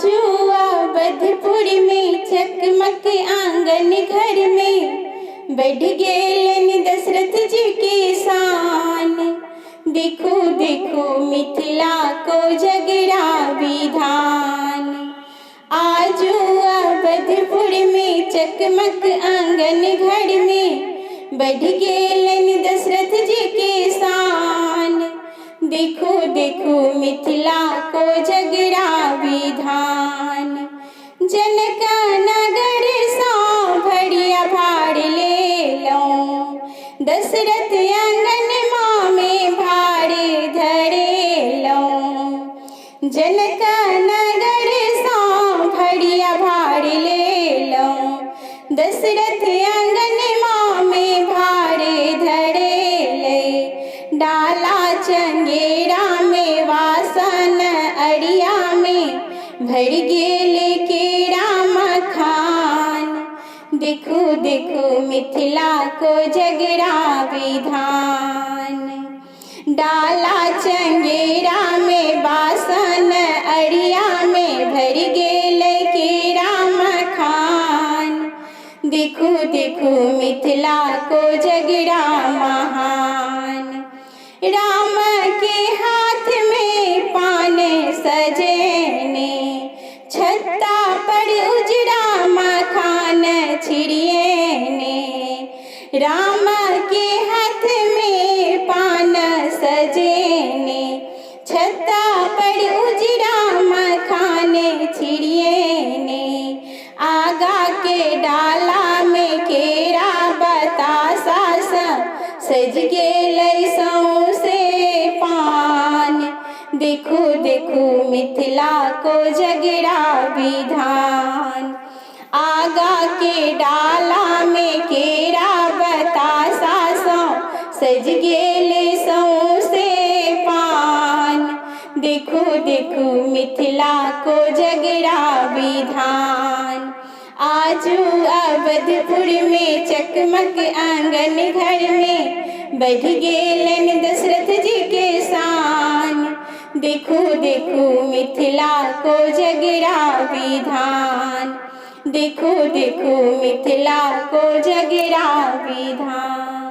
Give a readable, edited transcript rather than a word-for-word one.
जुआ बधपुर में चकमक आंगन घर में बढ़ गेलन दशरथ जी के शान। देखो देखो मिथिला को झगड़ा विधान। आजुआ बधपुर में चकमक आंगन घर में बढ़ गेलन दशरथ जी के शान। देखो देखो मिथिला को झगड़ा विधान। जनक नगर सा भड़िया भाड़ ले लऊं, दशरथ आंगन माँ में भाड़े धरे लऊं। जनक नगर सा भड़िया भाड़ ले लऊं, दशरथ आंगन माँ में भाड़े धरे ले। डाला चंगेरा में वासन अड़िया में भर गेले केरा मखान। देखो देखो मिथिला को झगड़ा विधान। डाला चंगेरा में वासन अड़िया में भर गेले केरा मखान। देखो देखो मिथिला को झगड़ा महान। राम के हाथ में पान सजेने, छत्ता पर उजड़ा मखान छिड़िएने। राम के हाथ में पान सजेने, छत्ता पर उजड़ा मखान छिड़िएने। आगा के डाला में केरा बतासा सज गेलै सौंसे पान। देखो देखो मिथिला को झगड़ा विधान। आगा के डाला में केरा बतासा सज गेलै सौंसे पान। देखो देखो मिथिला को झगड़ा विधान। आजू अवधपुर में चकमक आंगन घर में बढ़ गेलन दशरथ जी के शान। देखो देखो मिथिला को झगड़ा विधान। देखो देखो मिथिला को झगड़ा विधान।